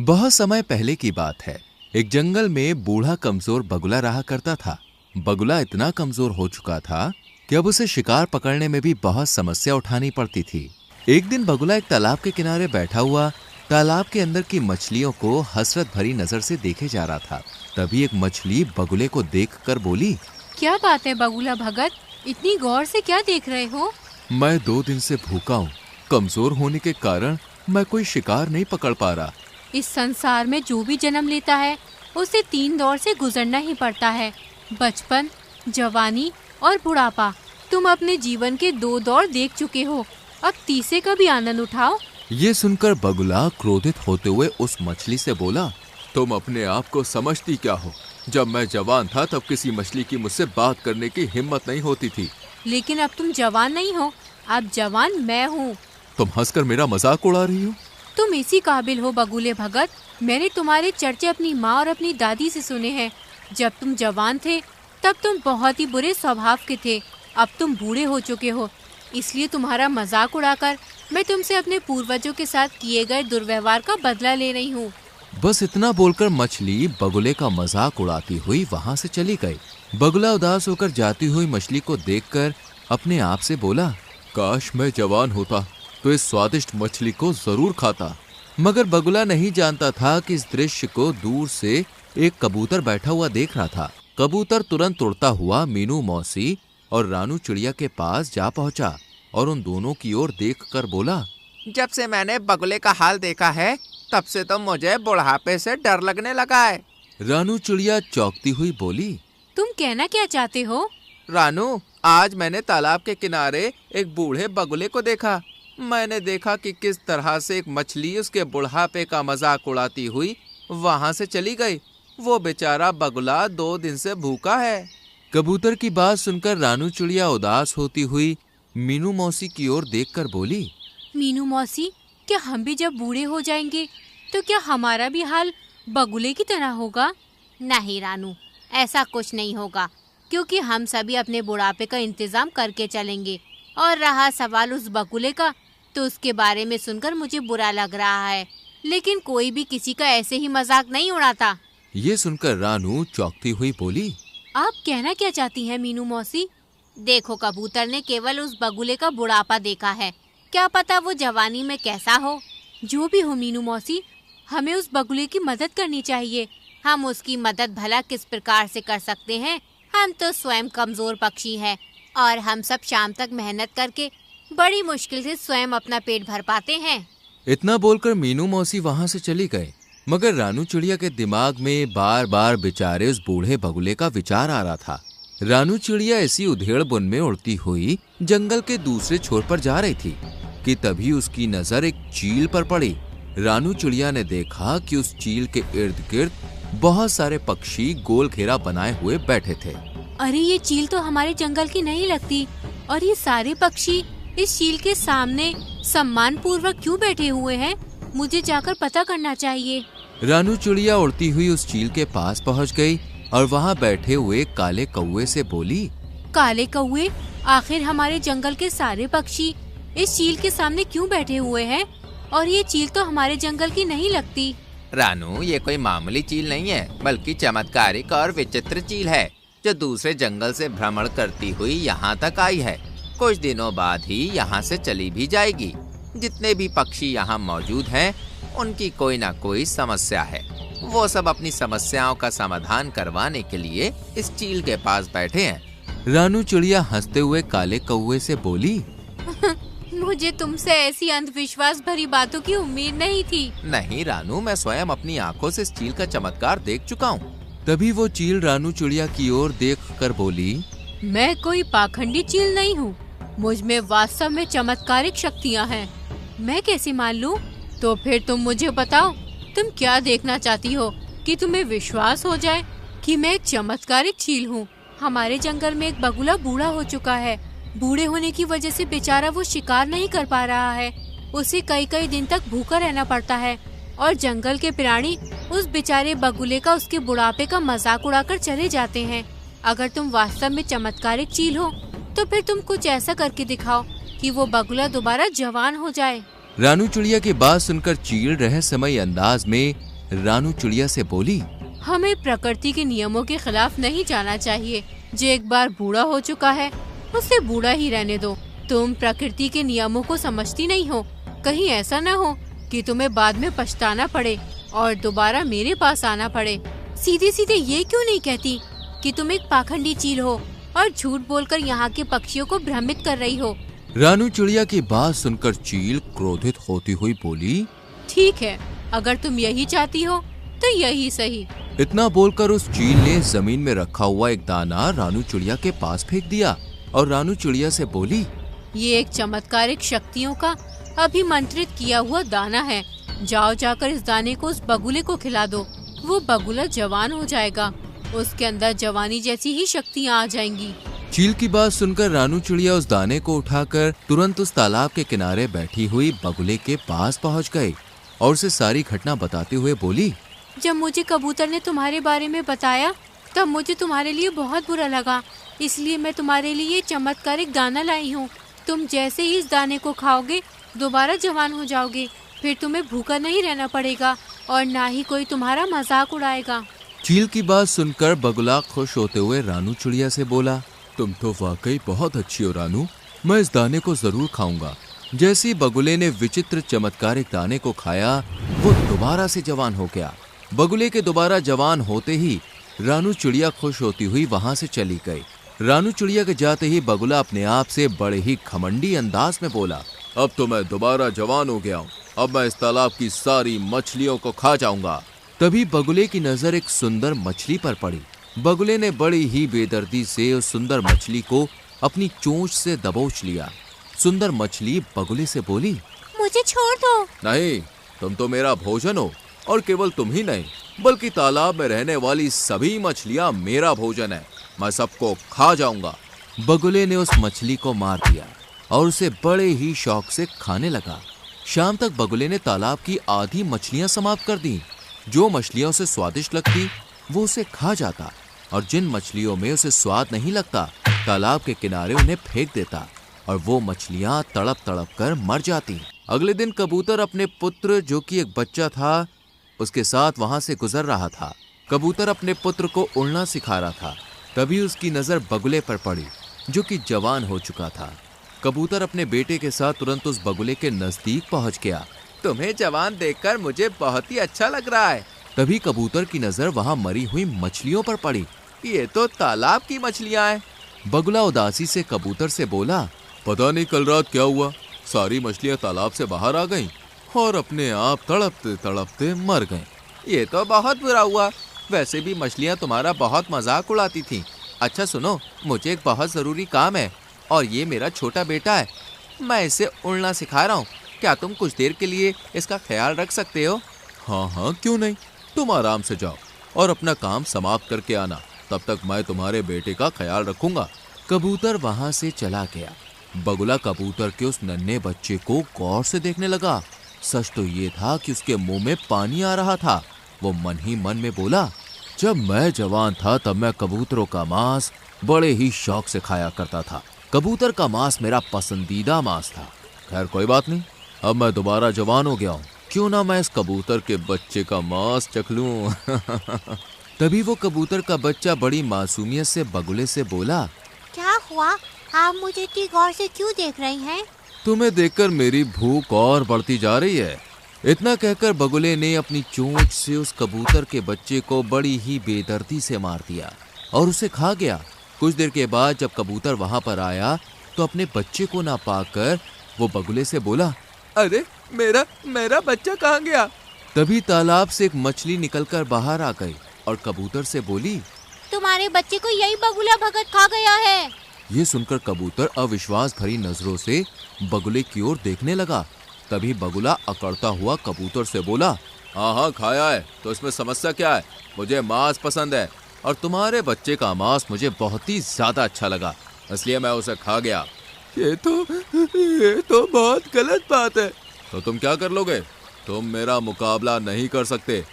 बहुत समय पहले की बात है। एक जंगल में बूढ़ा कमजोर बगुला रहा करता था। बगुला इतना कमजोर हो चुका था कि अब उसे शिकार पकड़ने में भी बहुत समस्या उठानी पड़ती थी। एक दिन बगुला एक तालाब के किनारे बैठा हुआ तालाब के अंदर की मछलियों को हसरत भरी नजर से देखे जा रहा था। तभी एक मछली बगुले को देखकर बोली, क्या बात है बगुला भगत, इतनी गौर से क्या देख रहे हो? मैं 2 दिन से भूखा हूँ। कमजोर होने के कारण मैं कोई शिकार नहीं पकड़ पा रहा। इस संसार में जो भी जन्म लेता है उसे 3 दौर से गुजरना ही पड़ता है, बचपन, जवानी और बुढ़ापा। तुम अपने जीवन के 2 दौर देख चुके हो, अब तीसरे का भी आनंद उठाओ। ये सुनकर बगुला क्रोधित होते हुए उस मछली से बोला, तुम अपने आप को समझती क्या हो? जब मैं जवान था तब किसी मछली की मुझसे बात करने की हिम्मत नहीं होती थी। लेकिन अब तुम जवान नहीं हो, अब जवान मैं हूँ। तुम हंसकर मेरा मजाक उड़ा रही हो? तुम इसी काबिल हो बगुले भगत। मैंने तुम्हारे चर्चे अपनी माँ और अपनी दादी से सुने हैं। जब तुम जवान थे तब तुम बहुत ही बुरे स्वभाव के थे। अब तुम बूढ़े हो चुके हो, इसलिए तुम्हारा मजाक उड़ाकर मैं तुमसे अपने पूर्वजों के साथ किए गए दुर्व्यवहार का बदला ले रही हूँ। बस इतना बोलकर मछली बगुले का मजाक उड़ाती हुई वहाँ से चली गई। बगुला उदास होकर जाती हुई मछली को देखकर अपने आप से बोला, काश मैं जवान होता तो इस स्वादिष्ट मछली को जरूर खाता। मगर बगुला नहीं जानता था कि इस दृश्य को दूर से एक कबूतर बैठा हुआ देख रहा था। कबूतर तुरंत उड़ता हुआ मीनू मौसी और रानू चिड़िया के पास जा पहुंचा और उन दोनों की ओर देखकर बोला, जब से मैंने बगुले का हाल देखा है तब से तो मुझे बुढ़ापे से डर लगने लगा है। रानू चिड़िया चौंकती हुई बोली, तुम कहना क्या चाहते हो? रानू, आज मैंने तालाब के किनारे एक बूढ़े बगुले को देखा। मैंने देखा कि किस तरह से एक मछली उसके बुढ़ापे का मजाक उड़ाती हुई वहां से चली गई। वो बेचारा बगुला 2 दिन से भूखा है। कबूतर की बात सुनकर रानू चिड़िया उदास होती हुई मीनू मौसी की ओर देखकर बोली, मीनू मौसी, क्या हम भी जब बूढ़े हो जाएंगे तो क्या हमारा भी हाल बगुले की तरह होगा? नहीं रानू, ऐसा कुछ नहीं होगा, क्योंकि हम सभी अपने बुढ़ापे का इंतजाम करके चलेंगे। और रहा सवाल उस बगुले का, तो उसके बारे में सुनकर मुझे बुरा लग रहा है, लेकिन कोई भी किसी का ऐसे ही मजाक नहीं उड़ाता। ये सुनकर रानू चौंकती हुई बोली, आप कहना क्या चाहती हैं मीनू मौसी? देखो, कबूतर ने केवल उस बगुले का बुढ़ापा देखा है, क्या पता वो जवानी में कैसा हो। जो भी हो मीनू मौसी, हमें उस बगुले की मदद करनी चाहिए। हम उसकी मदद भला किस प्रकार से कर सकते हैं? हम तो स्वयं कमजोर पक्षी हैं और हम सब शाम तक मेहनत करके बड़ी मुश्किल से स्वयं अपना पेट भर पाते हैं। इतना बोलकर मीनू मौसी वहाँ से चली गए। मगर रानू चिड़िया के दिमाग में बार बार बेचारे उस बूढ़े बगुले का विचार आ रहा था। रानू चिड़िया इसी उधेड़ बुन में उड़ती हुई जंगल के दूसरे छोर पर जा रही थी कि तभी उसकी नजर एक चील पर पड़ी। रानू चिड़िया ने देखा कि उस चील के इर्द गिर्द बहुत सारे पक्षी गोल घेरा बनाए हुए बैठे थे। अरे, ये चील तो हमारे जंगल की नहीं लगती। और ये सारे पक्षी इस चील के सामने सम्मान पूर्वक क्यों बैठे हुए हैं? मुझे जाकर पता करना चाहिए। रानू चिड़िया उड़ती हुई उस चील के पास पहुंच गई और वहां बैठे हुए काले कौवे से बोली, काले कौवे, आखिर हमारे जंगल के सारे पक्षी इस चील के सामने क्यों बैठे हुए हैं? और ये चील तो हमारे जंगल की नहीं लगती। रानू, ये कोई मामूली चील नहीं है, बल्कि चमत्कारिक और विचित्र चील है, जो दूसरे जंगल से भ्रमण करती हुई यहाँ तक आई है। कुछ दिनों बाद ही यहाँ से चली भी जाएगी। जितने भी पक्षी यहाँ मौजूद हैं, उनकी कोई ना कोई समस्या है। वो सब अपनी समस्याओं का समाधान करवाने के लिए इस चील के पास बैठे हैं। रानू चिड़िया हंसते हुए काले कौवे से बोली, मुझे तुमसे ऐसी अंधविश्वास भरी बातों की उम्मीद नहीं थी। नहीं रानू, मैं स्वयं अपनी आंखों से इस चील का चमत्कार देख चुका हूँ। तभी वो चील रानू चिड़िया की ओर देखकर बोली, मैं कोई पाखंडी चील नहीं हूँ। मुझ में वास्तव में चमत्कारिक शक्तियाँ हैं। मैं कैसे मान लूँ? तो फिर तुम मुझे बताओ, तुम क्या देखना चाहती हो कि तुम्हें विश्वास हो जाए कि मैं एक चमत्कारिक चील हूँ? हमारे जंगल में एक बगुला बूढ़ा हो चुका है। बूढ़े होने की वजह से बेचारा वो शिकार नहीं कर पा रहा है। उसे कई कई दिन तक भूखा रहना पड़ता है और जंगल के प्राणी उस बेचारे बगुले का उसके बुढ़ापे का मजाक उड़ाकर चले जाते हैं। अगर तुम वास्तव में चमत्कारिक चील हो तो फिर तुम कुछ ऐसा करके दिखाओ कि वो बगुला दोबारा जवान हो जाए। रानू चिड़िया की बात सुनकर चील रहस्यमयी अंदाज में रानू चिड़िया से बोली, हमें प्रकृति के नियमों के खिलाफ नहीं जाना चाहिए। जो एक बार बूढ़ा हो चुका है उसे बूढ़ा ही रहने दो। तुम प्रकृति के नियमों को समझती नहीं हो। कहीं ऐसा न हो कि तुम्हें बाद में पछताना पड़े और दोबारा मेरे पास आना पड़े। सीधे सीधे ये क्यों नहीं कहती कि तुम एक पाखंडी चील हो और झूठ बोलकर यहाँ के पक्षियों को भ्रमित कर रही हो। रानू चिड़िया की बात सुनकर चील क्रोधित होती हुई बोली, ठीक है, अगर तुम यही चाहती हो तो यही सही। इतना बोलकर उस चील ने जमीन में रखा हुआ एक दाना रानू चिड़िया के पास फेंक दिया और रानू चिड़िया से बोली, ये एक चमत्कारिक शक्तियों का अभिमंत्रित किया हुआ दाना है। जाओ जाकर इस दाने को उस बगुले को खिला दो। वो बगुला जवान हो जाएगा, उसके अंदर जवानी जैसी ही शक्तियाँ आ जाएंगी। चील की बात सुनकर रानू चिड़िया उस दाने को उठाकर तुरंत उस तालाब के किनारे बैठी हुई बगुले के पास पहुंच गए और उसे सारी घटना बताते हुए बोली, जब मुझे कबूतर ने तुम्हारे बारे में बताया तब मुझे तुम्हारे लिए बहुत बुरा लगा, इसलिए मैं तुम्हारे लिए चमत्कारिक दाना लाई हूँ। तुम जैसे ही इस दाने को खाओगे दोबारा जवान हो जाओगे। फिर तुम्हें भूखा नहीं रहना पड़ेगा और ना ही कोई तुम्हारा मजाक उड़ाएगा। चील की बात सुनकर बगुला खुश होते हुए रानू चिड़िया से बोला, तुम तो वाकई बहुत अच्छी हो रानू, मैं इस दाने को जरूर खाऊंगा। जैसे ही बगुले ने विचित्र चमत्कारिक दाने को खाया वो दोबारा से जवान हो गया। बगुले के दोबारा जवान होते ही रानू चिड़िया खुश होती हुई वहां से चली गई। रानू चिड़िया के जाते ही बगुला अपने आप से बड़े ही घमंडी अंदाज में बोला, अब तो मैं दोबारा जवान हो गया हूँ, अब मैं इस तालाब की सारी मछलियों को खा जाऊंगा। तभी बगुले की नजर एक सुंदर मछली पर पड़ी। बगुले ने बड़ी ही बेदर्दी से उस सुंदर मछली को अपनी चोंच से दबोच लिया। सुंदर मछली बगुले से बोली, मुझे छोड़ दो। नहीं, तुम तो मेरा भोजन हो और केवल तुम ही नहीं बल्कि तालाब में रहने वाली सभी मछलियां मेरा भोजन है, मैं सबको खा जाऊंगा। बगुले ने उस मछली को मार दिया और उसे बड़े ही शौक से खाने लगा। शाम तक बगुले ने तालाब की आधी मछलियां समाप्त कर दी। जो मछलियां उसे स्वादिष्ट लगती वो उसे खा जाता और जिन मछलियों में उसे स्वाद नहीं लगता तालाब के किनारे उन्हें फेंक देता और वो मछलियां तड़प तड़प कर मर जाती। अगले दिन कबूतर अपने पुत्र जो कि एक बच्चा था उसके साथ वहां से गुजर रहा था। कबूतर अपने पुत्र को उड़ना सिखा रहा था। तभी उसकी नजर बगुले पर पड़ी जो कि जवान हो चुका था। कबूतर अपने बेटे के साथ तुरंत उस बगुले के नजदीक पहुंच गया। तुम्हें जवान देखकर मुझे बहुत ही अच्छा लग रहा है। तभी कबूतर की नजर वहां मरी हुई मछलियों पर पड़ी। ये तो तालाब की मछलियां हैं। बगुला उदासी से कबूतर से बोला, पता नहीं कल रात क्या हुआ, सारी मछलियां तालाब से बाहर आ गईं और अपने आप तड़पते तड़पते मर गईं। ये तो बहुत बुरा हुआ। वैसे भी मछलियां तुम्हारा बहुत मजाक उड़ाती थीं। अच्छा सुनो, मुझे एक बहुत जरूरी काम है और ये मेरा छोटा बेटा है, मैं इसे उड़ना सिखा रहा हूँ। क्या तुम कुछ देर के लिए इसका ख्याल रख सकते हो? हाँ हाँ, क्यों नहीं, तुम आराम से जाओ और अपना काम समाप्त करके आना, तब तक मैं तुम्हारे बेटे का ख्याल रखूंगा। कबूतर वहां से चला गया। बगुला कबूतर के उस नन्हे बच्चे को गौर से देखने लगा। सच तो ये था कि उसके मुंह में पानी आ रहा था। वो मन ही मन में बोला, जब मैं जवान था तब मैं कबूतरों का मांस बड़े ही शौक से खाया करता था। कबूतर का मांस मेरा पसंदीदा मांस था। खैर कोई बात नहीं, अब मैं दोबारा जवान हो गया हूँ, क्यों ना मैं इस कबूतर के बच्चे का मांस चख लूं। तभी वो कबूतर का बच्चा बड़ी मासूमियत से बगुले से बोला, क्या हुआ, आप मुझे इतनी गौर से क्यों देख रही हैं? तुम्हें देखकर मेरी भूख और बढ़ती जा रही है। इतना कहकर बगुले ने अपनी चोंच से उस कबूतर के बच्चे को बड़ी ही बेदर्दी से मार दिया और उसे खा गया। कुछ देर के बाद जब कबूतर वहां पर आया तो अपने बच्चे को ना पाकर वो बगुले से बोला, अरे मेरा बच्चा कहाँ गया? तभी तालाब से एक मछली निकलकर बाहर आ गई और कबूतर से बोली, तुम्हारे बच्चे को यही बगुला भगत खा गया है। ये सुनकर कबूतर अविश्वास भरी नजरों से बगुले की ओर देखने लगा। तभी बगुला अकड़ता हुआ कबूतर से बोला, हाँ हाँ खाया है, तो इसमें समस्या क्या है? मुझे मांस पसंद है और तुम्हारे बच्चे का मांस मुझे बहुत ही ज्यादा अच्छा लगा, इसलिए मैं उसे खा गया। ये तो बहुत गलत बात है। तो तुम क्या कर लोगे? तुम मेरा मुकाबला नहीं कर सकते।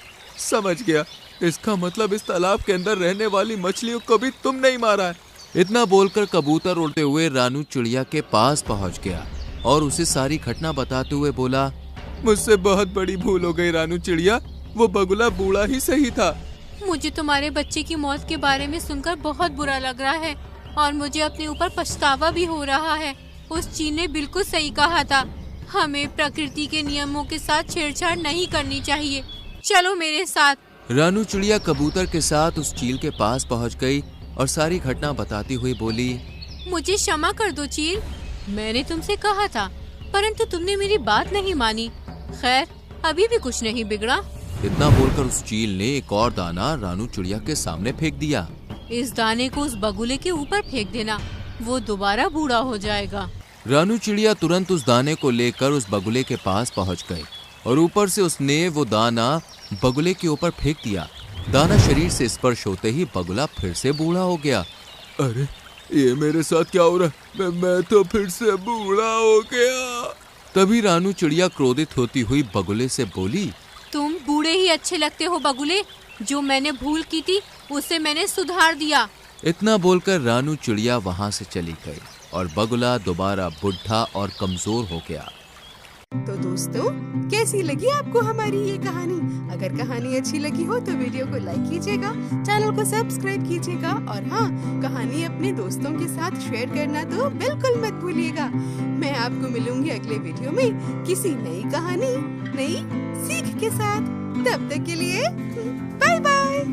समझ गया, इसका मतलब इस तालाब के अंदर रहने वाली मछलियों को भी तुम नहीं मारा है। इतना बोलकर कबूतर उड़ते हुए रानू चिड़िया के पास पहुंच गया और उसे सारी घटना बताते हुए बोला, मुझसे बहुत बड़ी भूल हो गई रानू चिड़िया, वो बगुला बूढ़ा ही सही था। मुझे तुम्हारे बच्चे की मौत के बारे में सुनकर बहुत बुरा लग रहा है और मुझे अपने ऊपर पछतावा भी हो रहा है। उस चील ने बिल्कुल सही कहा था, हमें प्रकृति के नियमों के साथ छेड़छाड़ नहीं करनी चाहिए। चलो मेरे साथ। रानू चिड़िया कबूतर के साथ उस चील के पास पहुंच गई और सारी घटना बताती हुई बोली, मुझे क्षमा कर दो चील, मैंने तुमसे कहा था परंतु तुमने मेरी बात नहीं मानी। खैर अभी भी कुछ नहीं बिगड़ा। इतना बोलकर उस चील ने एक और दाना रानू चिड़िया के सामने फेंक दिया। इस दाने को उस बगुले के ऊपर फेंक देना, वो दोबारा बूढ़ा हो जाएगा। रानू चिड़िया तुरंत उस दाने को लेकर उस बगुले के पास पहुंच गई और ऊपर से उसने वो दाना बगुले के ऊपर फेंक दिया। दाना शरीर से स्पर्श होते ही बगुला फिर से बूढ़ा हो गया। अरे ये मेरे साथ क्या हो रहा है? मैं तो फिर से बूढ़ा हो गया। तभी रानू चिड़िया क्रोधित होती हुई बगुले से बोली, तुम बूढ़े ही अच्छे लगते हो बगुले, जो मैंने भूल की थी उसे मैंने सुधार दिया। इतना बोलकर रानू चिड़िया वहाँ से चली गई और बगुला दोबारा बुढ़ा और कमजोर हो गया। तो दोस्तों, कैसी लगी आपको हमारी ये कहानी? अगर कहानी अच्छी लगी हो तो वीडियो को लाइक कीजिएगा, चैनल को सब्सक्राइब कीजिएगा और हाँ, कहानी अपने दोस्तों के साथ शेयर करना तो बिल्कुल मत भूलिएगा। मैं आपको मिलूंगी अगले वीडियो में किसी नई कहानी, नई सीख के साथ। तब तक के लिए बाय बाय।